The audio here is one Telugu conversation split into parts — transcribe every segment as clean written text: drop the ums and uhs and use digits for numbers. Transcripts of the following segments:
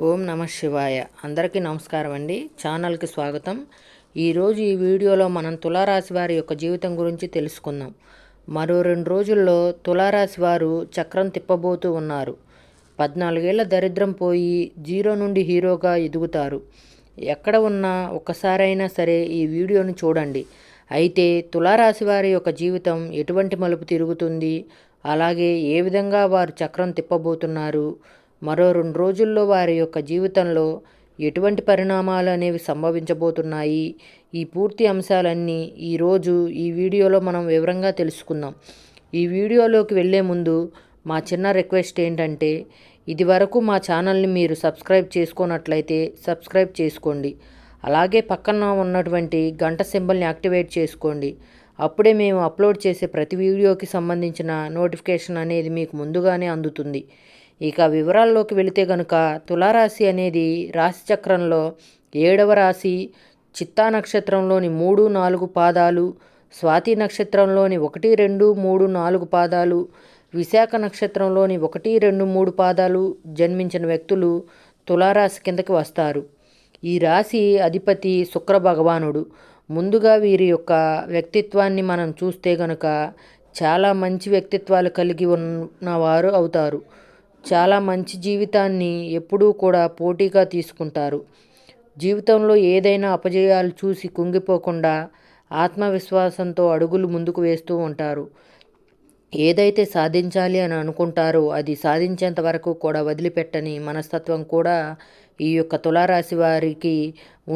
ఓం నమ శివాయ. అందరికీ నమస్కారం అండి. ఛానల్కి స్వాగతం. ఈరోజు ఈ వీడియోలో మనం తులారాశి వారి యొక్క జీవితం గురించి తెలుసుకుందాం. మరో 2 రోజుల్లో తులారాశి వారు చక్రం తిప్పబోతూ ఉన్నారు. 14 ఏళ్ల దరిద్రం పోయి జీరో నుండి హీరోగా ఎదుగుతారు. ఎక్కడ ఉన్నా ఒక్కసారైనా సరే ఈ వీడియోని చూడండి. అయితే తులారాశి వారి యొక్క జీవితం ఎటువంటి మలుపు తిరుగుతుంది, అలాగే ఏ విధంగా వారు చక్రం తిప్పబోతున్నారు, మరో 2 రోజుల్లో వారి యొక్క జీవితంలో ఎటువంటి పరిణామాలు అనేవి సంభవించబోతున్నాయి, ఈ పూర్తి అంశాలన్నీ ఈరోజు ఈ వీడియోలో మనం వివరంగా తెలుసుకుందాం. ఈ వీడియోలోకి వెళ్ళే ముందు మా చిన్న రిక్వెస్ట్ ఏంటంటే, ఇదివరకు మా ఛానల్ని మీరు సబ్స్క్రైబ్ చేసుకున్నట్లయితే సబ్స్క్రైబ్ చేసుకోండి. అలాగే పక్కన ఉన్నటువంటి గంట సింబల్ని యాక్టివేట్ చేసుకోండి. అప్పుడే మేము అప్లోడ్ చేసే ప్రతి వీడియోకి సంబంధించిన నోటిఫికేషన్ అనేది మీకు ముందుగానే అందుతుంది. ఇక వివరాల్లోకి వెళితే గనుక, తులారాశి అనేది రాశి చక్రంలో 7వ రాశి. చిత్తా నక్షత్రంలోని 3, 4 పాదాలు, స్వాతి నక్షత్రంలోని 1, 2, 3, 4 పాదాలు, విశాఖ నక్షత్రంలోని 1, 2, 3 పాదాలు జన్మించిన వ్యక్తులు తులారాశి కిందకి వస్తారు. ఈ రాశి అధిపతి శుక్ర భగవానుడు. ముందుగా వీరి యొక్క వ్యక్తిత్వాన్ని మనం చూస్తే గనుక చాలా మంచి వ్యక్తిత్వాలు కలిగి ఉన్నవారు అవుతారు. చాలా మంచి జీవితాన్ని ఎప్పుడూ కూడా పోటీగా తీసుకుంటారు. జీవితంలో ఏదైనా అపజయాలు చూసి కుంగిపోకుండా ఆత్మవిశ్వాసంతో అడుగులు ముందుకు వేస్తూ ఉంటారు. ఏదైతే సాధించాలి అని అనుకుంటారో అది సాధించేంత వరకు కూడా వదిలిపెట్టని మనస్తత్వం కూడా ఈ యొక్క తులారాశి వారికి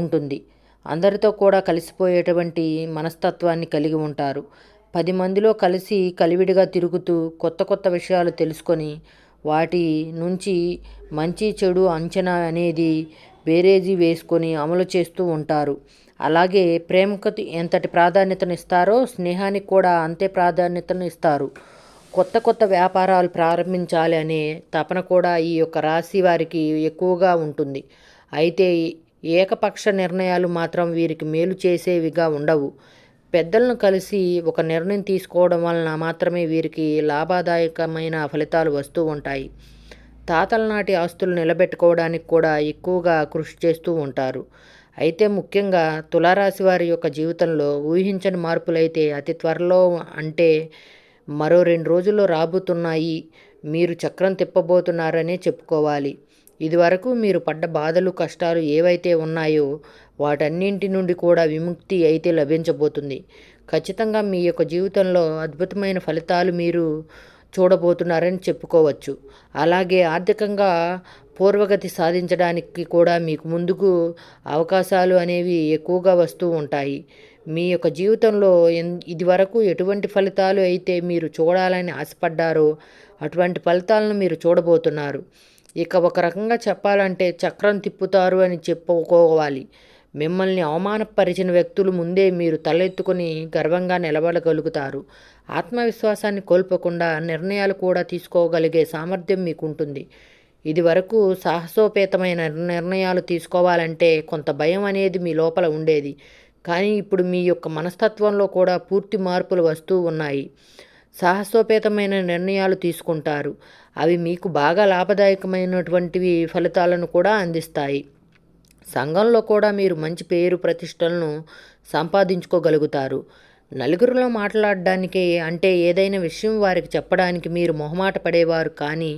ఉంటుంది. అందరితో కూడా కలిసిపోయేటువంటి మనస్తత్వాన్ని కలిగి ఉంటారు. 10 మందిలో కలిసి కలివిడిగా తిరుగుతూ కొత్త కొత్త విషయాలు తెలుసుకొని వాటి నుంచి మంచి చెడు అంచనా అనేది బేరేజీ వేసుకొని అమలు చేస్తూ ఉంటారు. అలాగే ప్రేమకు ఎంతటి ప్రాధాన్యతను ఇస్తారో స్నేహానికి కూడా అంతే ప్రాధాన్యతను ఇస్తారు. కొత్త కొత్త వ్యాపారాలు ప్రారంభించాలి అనే తపన కూడా ఈ యొక్క రాశి వారికి ఎక్కువగా ఉంటుంది. అయితే ఏకపక్ష నిర్ణయాలు మాత్రం వీరికి మేలు చేసేవిగా ఉండవు. పెద్దలను కలిసి ఒక నిర్ణయం తీసుకోవడం వలన మాత్రమే వీరికి లాభదాయకమైన ఫలితాలు వస్తూ ఉంటాయి. తాతల నాటి ఆస్తులు నిలబెట్టుకోవడానికి కూడా ఎక్కువగా కృషి చేస్తూ ఉంటారు. అయితే ముఖ్యంగా తులారాశి వారి యొక్క జీవితంలో ఊహించని మార్పులైతే అతి త్వరలో, అంటే మరో 2 రోజుల్లో రాబోతున్నాయి. మీరు చక్రం తిప్పబోతున్నారనే చెప్పుకోవాలి. ఇదివరకు మీరు పడ్డ బాధలు, కష్టాలు ఏవైతే ఉన్నాయో వాటన్నింటి నుండి కూడా విముక్తి అయితే లభించబోతుంది. ఖచ్చితంగా మీ యొక్క జీవితంలో అద్భుతమైన ఫలితాలు మీరు చూడబోతున్నారని చెప్పుకోవచ్చు. అలాగే ఆర్థికంగా పూర్వగతి సాధించడానికి కూడా మీకు ముందుకు అవకాశాలు అనేవి ఎక్కువగా వస్తూ ఉంటాయి. మీ యొక్క జీవితంలో ఇదివరకు ఎటువంటి ఫలితాలు అయితే మీరు చూడాలని ఆశపడ్డారో అటువంటి ఫలితాలను మీరు చూడబోతున్నారు. ఇక ఒక రకంగా చెప్పాలంటే చక్రం తిప్పుతారు అని చెప్పుకోవాలి. మిమ్మల్ని అవమానపరిచిన వ్యక్తులు ముందే మీరు తలెత్తుకొని గర్వంగా నిలబడగలుగుతారు. ఆత్మవిశ్వాసాన్ని కోల్పోకుండా నిర్ణయాలు కూడా తీసుకోగలిగే సామర్థ్యం మీకుంటుంది. ఇది వరకు సాహసోపేతమైన నిర్ణయాలు తీసుకోవాలంటే కొంత భయం అనేది మీ లోపల ఉండేది. కానీ ఇప్పుడు మీ యొక్క మనస్తత్వంలో కూడా పూర్తి మార్పులు వస్తూ ఉన్నాయి. సాహసోపేతమైన నిర్ణయాలు తీసుకుంటారు. అవి మీకు బాగా లాభదాయకమైనటువంటివి ఫలితాలను కూడా అందిస్తాయి. సంఘంలో కూడా మీరు మంచి పేరు ప్రతిష్టలను సంపాదించుకోగలుగుతారు. నలుగురిలో మాట్లాడడానికి, అంటే ఏదైనా విషయం వారికి చెప్పడానికి మీరు మొహమాట పడేవారు, కానీ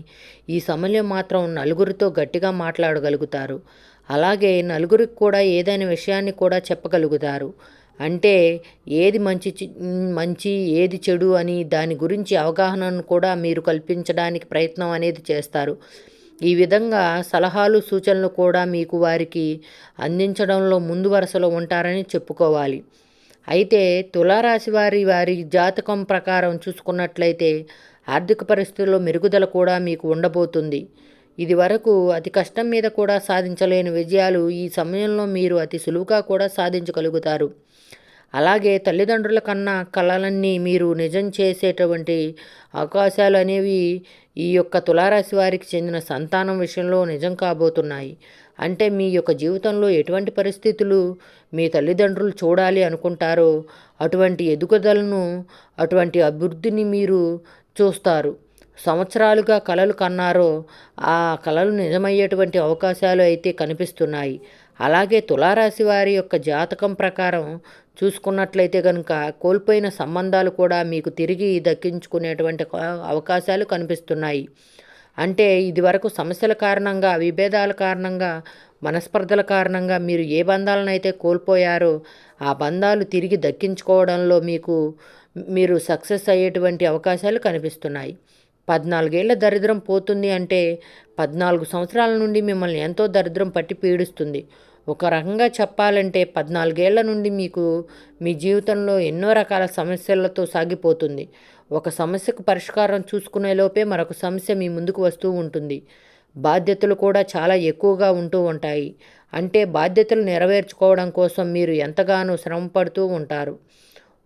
ఈ సమయంలో మాత్రం నలుగురితో గట్టిగా మాట్లాడగలుగుతారు. అలాగే నలుగురికి కూడా ఏదైనా విషయాన్ని కూడా చెప్పగలుగుతారు. అంటే ఏది మంచి ఏది చెడు అని దాని గురించి అవగాహనను కూడా మీరు కల్పించడానికి ప్రయత్నం అనేది చేస్తారు. ఈ విధంగా సలహాలు, సూచనలు కూడా మీకు వారికి అందించడంలో ముందు వరుసలో ఉంటారని చెప్పుకోవాలి. అయితే తులారాశి వారి జాతకం ప్రకారం చూసుకున్నట్లయితే ఆర్థిక పరిస్థితుల్లో మెరుగుదల కూడా మీకు ఉండబోతుంది. ఇది వరకు అతి కష్టం మీద కూడా సాధించలేని విజయాలు ఈ సమయంలో మీరు అతి సులువుగా కూడా సాధించగలుగుతారు. అలాగే తల్లిదండ్రుల కన్నా కలలన్నీ మీరు నిజం చేసేటువంటి అవకాశాలు అనేవి ఈ యొక్క తులారాశి వారికి చెందిన సంతానం విషయంలో నిజం కాబోతున్నాయి. అంటే మీ యొక్క జీవితంలో ఎటువంటి పరిస్థితులు మీ తల్లిదండ్రులు చూడాలి అనుకుంటారో అటువంటి ఎదుగుదలను, అటువంటి అభివృద్ధిని మీరు చూస్తారు. సంవత్సరాలుగా కలలు కన్నారో ఆ కలలు నిజమయ్యేటువంటి అవకాశాలు అయితే కనిపిస్తున్నాయి. అలాగే తులారాశి వారి యొక్క జాతకం ప్రకారం చూసుకున్నట్లయితే కనుక కోల్పోయిన సంబంధాలు కూడా మీకు తిరిగి దక్కించుకునేటువంటి అవకాశాలు కనిపిస్తున్నాయి. అంటే ఇదివరకు సమస్యల కారణంగా, విభేదాల కారణంగా, మనస్పర్ధల కారణంగా మీరు ఏ బంధాలనైతే కోల్పోయారో ఆ బంధాలు తిరిగి దక్కించుకోవడంలో మీరు సక్సెస్ అయ్యేటువంటి అవకాశాలు కనిపిస్తున్నాయి. 14 ఏళ్ల దరిద్రం పోతుంది అంటే 14 సంవత్సరాల నుండి మిమ్మల్ని ఎంతో దరిద్రం పట్టి పీడిస్తుంది. ఒక రకంగా చెప్పాలంటే 14 ఏళ్ల నుండి మీ జీవితంలో ఎన్నో రకాల సమస్యలతో సాగిపోతుంది. ఒక సమస్యకు పరిష్కారం చూసుకునే లోపే మరొక సమస్య మీ ముందుకు వస్తూ ఉంటుంది. బాధ్యతలు కూడా చాలా ఎక్కువగా ఉంటూ ఉంటాయి. అంటే బాధ్యతలు నెరవేర్చుకోవడం కోసం మీరు ఎంతగానో శ్రమ పడుతూ ఉంటారు.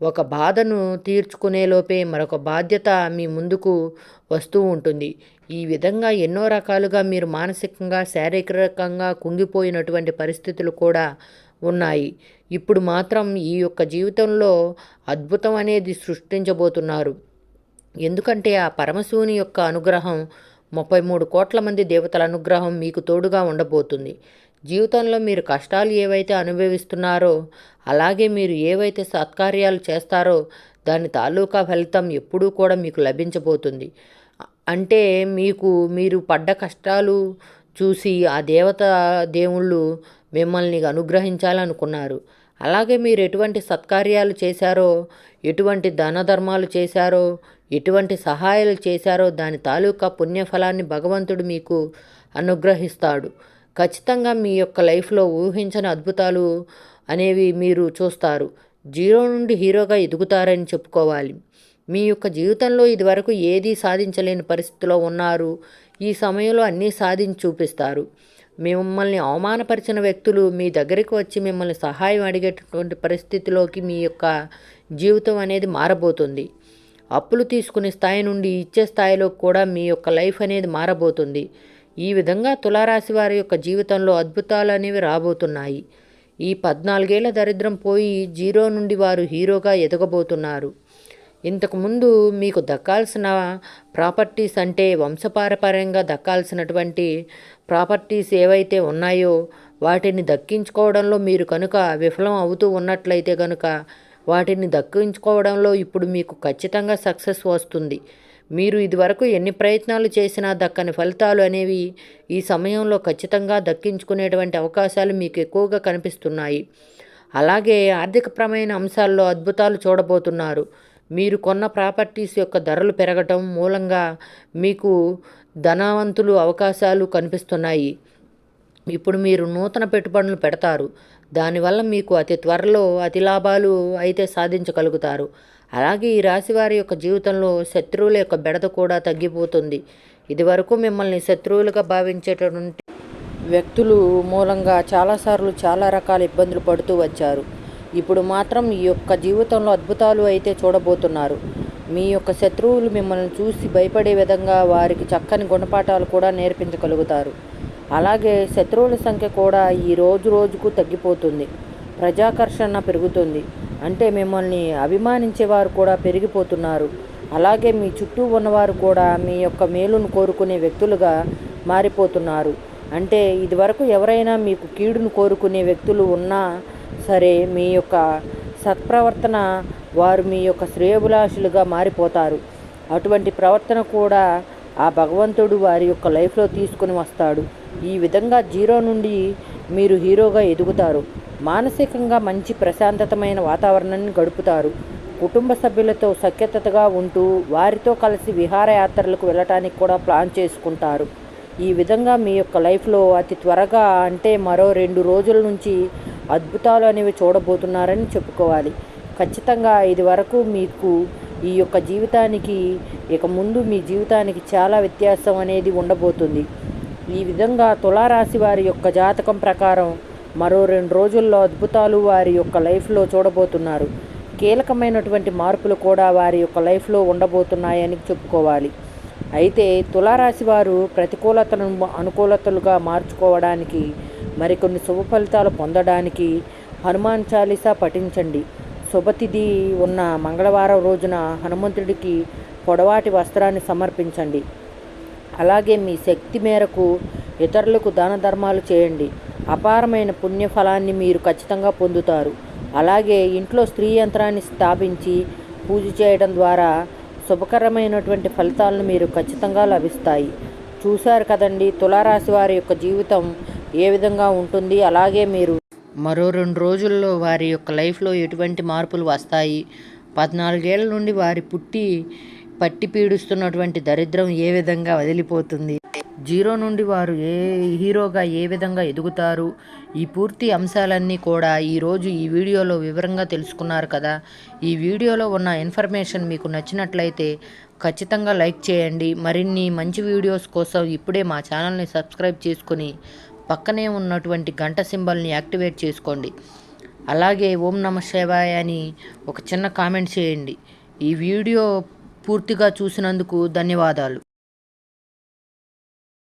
ఒక బాధను తీర్చుకునే లోపే మరొక బాధ్యత మీ ముందుకు వస్తూ ఉంటుంది. ఈ విధంగా ఎన్నో రకాలుగా మీరు మానసికంగా, శారీరకంగా కుంగిపోయినటువంటి పరిస్థితులు కూడా ఉన్నాయి. ఇప్పుడు మాత్రం ఈ యొక్క జీవితంలో అద్భుతం అనేది సృష్టించబోతున్నారు. ఎందుకంటే ఆ పరమశివుని యొక్క అనుగ్రహం, 33 కోట్ల మంది దేవతల అనుగ్రహం మీకు తోడుగా ఉండబోతుంది. జీవితంలో మీరు కష్టాలు ఏవైతే అనుభవిస్తున్నారో, అలాగే మీరు ఏవైతే సత్కార్యాలు చేస్తారో దాని తాలూకా ఫలితం ఎప్పుడూ కూడా మీకు లభించబోతుంది. అంటే మీరు పడ్డ కష్టాలు చూసి ఆ దేవుళ్ళు మిమ్మల్ని అనుగ్రహించాలనుకున్నారు. అలాగే మీరు ఎటువంటి సత్కార్యాలు చేశారో, ఎటువంటి దాన ధర్మాలు చేశారో, ఎటువంటి సహాయాలు చేశారో దాని తాలూకా పుణ్యఫలాన్ని భగవంతుడు మీకు అనుగ్రహిస్తాడు. ఖచ్చితంగా మీ యొక్క లైఫ్లో ఊహించని అద్భుతాలు అనేవి మీరు చూస్తారు. జీరో నుండి హీరోగా ఎదుగుతారని చెప్పుకోవాలి. మీ యొక్క జీవితంలో ఇదివరకు ఏదీ సాధించలేని పరిస్థితిలో ఉన్నారు. ఈ సమయంలో అన్నీ సాధించి చూపిస్తారు. మిమ్మల్ని అవమానపరిచిన వ్యక్తులు మీ దగ్గరికి వచ్చి మిమ్మల్ని సహాయం అడిగేటటువంటి పరిస్థితిలోకి మీ యొక్క జీవితం అనేది మారబోతుంది. అప్పులు తీసుకునే స్థాయి నుండి ఇచ్చే స్థాయిలో కూడా మీ యొక్క లైఫ్ అనేది మారబోతుంది. ఈ విధంగా తులారాశి వారి యొక్క జీవితంలో అద్భుతాలు అనేవి రాబోతున్నాయి. ఈ 14 ఏళ్ల దరిద్రం పోయి జీరో నుండి వారు హీరోగా ఎదగబోతున్నారు. ఇంతకుముందు మీకు దక్కాల్సిన ప్రాపర్టీస్ అంటే వంశపారపర్యంగా దక్కాల్సినటువంటి ప్రాపర్టీస్ ఏవైతే ఉన్నాయో వాటిని దక్కించుకోవడంలో మీరు కనుక విఫలం అవుతూ ఉన్నట్లయితే కనుక వాటిని దక్కించుకోవడంలో ఇప్పుడు మీకు ఖచ్చితంగా సక్సెస్ వస్తుంది. మీరు ఇదివరకు ఎన్ని ప్రయత్నాలు చేసినా దక్కని ఫలితాలు అనేవి ఈ సమయంలో ఖచ్చితంగా దక్కించుకునేటువంటి అవకాశాలు మీకు ఎక్కువగా కనిపిస్తున్నాయి. అలాగే ఆర్థికపరమైన అంశాల్లో అద్భుతాలు చూడబోతున్నారు. మీరు కొన్న ప్రాపర్టీస్ యొక్క ధరలు పెరగటం మూలంగా మీకు ధనవంతులు అవకాశాలు కనిపిస్తున్నాయి. ఇప్పుడు మీరు నూతన పెట్టుబడులు పెడతారు. దానివల్ల మీకు అతి త్వరలో అతి లాభాలు అయితే సాధించగలుగుతారు. అలాగే ఈ రాశివారి యొక్క జీవితంలో శత్రువుల యొక్క బెడద కూడా తగ్గిపోతుంది. ఇదివరకు మిమ్మల్ని శత్రువులుగా భావించేటటువంటి వ్యక్తులు మూలంగా చాలాసార్లు చాలా రకాల ఇబ్బందులు పడుతూ వచ్చారు. ఇప్పుడు మాత్రం ఈ యొక్క జీవితంలో అద్భుతాలు అయితే చూడబోతున్నారు. మీ యొక్క శత్రువులు మిమ్మల్ని చూసి భయపడే విధంగా వారికి చక్కని గుణపాఠాలు కూడా నేర్పించగలుగుతారు. అలాగే శత్రువుల సంఖ్య కూడా ఈ రోజుకు తగ్గిపోతుంది. ప్రజాకర్షణ పెరుగుతుంది. అంటే మిమ్మల్ని అభిమానించేవారు కూడా పెరిగిపోతున్నారు. అలాగే మీ చుట్టూ ఉన్నవారు కూడా మీ యొక్క మేలును కోరుకునే వ్యక్తులుగా మారిపోతున్నారు. అంటే ఇదివరకు ఎవరైనా మీకు కీడును కోరుకునే వ్యక్తులు ఉన్నా సరే మీ యొక్క సత్ప్రవర్తన వారు మీ యొక్క శ్రేయోభిలాషులుగా మారిపోతారు. అటువంటి ప్రవర్తన కూడా ఆ భగవంతుడు వారి యొక్క లైఫ్లో తీసుకుని వస్తాడు. ఈ విధంగా జీరో నుండి మీరు హీరోగా ఎదుగుతారు. మానసికంగా మంచి ప్రశాంతతమైన వాతావరణాన్ని గడుపుతారు. కుటుంబ సభ్యులతో సఖ్యతగా ఉంటూ వారితో కలిసి విహారయాత్రలకు వెళ్ళటానికి కూడా ప్లాన్ చేసుకుంటారు. ఈ విధంగా మీ యొక్క లైఫ్లో అతి త్వరగా అంటే మరో 2 రోజుల నుంచి అద్భుతాలు అనేవి చూడబోతున్నారని చెప్పుకోవాలి. ఖచ్చితంగా ఇది వరకు మీకు ఈ యొక్క జీవితానికి ఇక ముందు మీ జీవితానికి చాలా వ్యత్యాసం అనేది ఉండబోతుంది. ఈ విధంగా తులారాశి వారి యొక్క జాతకం ప్రకారం మరో 2 రోజుల్లో అద్భుతాలు వారి యొక్క లైఫ్లో చూడబోతున్నారు. కీలకమైనటువంటి మార్పులు కూడా వారి యొక్క లైఫ్లో ఉండబోతున్నాయని చెప్పుకోవాలి. అయితే తులారాశి వారు ప్రతికూలతలను అనుకూలతలుగా మార్చుకోవడానికి మరికొన్ని శుభ ఫలితాలు పొందడానికి హనుమాన్ చాలీసా పఠించండి. శుభతిథి ఉన్న మంగళవారం రోజున హనుమంతుడికి పొడవాటి వస్త్రాన్ని సమర్పించండి. అలాగే మీ శక్తి మేరకు ఇతరులకు దాన ధర్మాలు చేయండి. అపారమైన పుణ్యఫలాన్ని మీరు ఖచ్చితంగా పొందుతారు. అలాగే ఇంట్లో స్త్రీ యంత్రాన్ని స్థాపించి పూజ చేయడం ద్వారా శుభకరమైనటువంటి ఫలితాలను మీరు ఖచ్చితంగా లభిస్తాయి. చూశారు కదండి తులారాశి వారి యొక్క జీవితం ఏ విధంగా ఉంటుంది. అలాగే మీరు మరో 2 రోజుల్లో వారి యొక్క లైఫ్లో ఎటువంటి మార్పులు వస్తాయి, 14 ఏళ్ల నుండి వారి పట్టి పీడిస్తున్నటువంటి దరిద్రం ఏ విధంగా వదిలిపోతుంది, జీరో నుండి వారు హీరోగా ఏ విధంగా ఎదుగుతారు, ఈ పూర్తి అంశాలన్నీ కూడా ఈరోజు ఈ వీడియోలో వివరంగా తెలుసుకున్నారు కదా. ఈ వీడియోలో ఉన్న ఇన్ఫర్మేషన్ మీకు నచ్చినట్లయితే ఖచ్చితంగా లైక్ చేయండి. మరిన్ని మంచి వీడియోస్ కోసం ఇప్పుడే మా ఛానల్ని సబ్స్క్రైబ్ చేసుకుని పక్కనే ఉన్నటువంటి గంట సింబల్ని యాక్టివేట్ చేసుకోండి. అలాగే ఓం నమః శివాయ అని ఒక చిన్న కామెంట్ చేయండి. ఈ వీడియో పూర్తిగా చూసినందుకు ధన్యవాదాలు.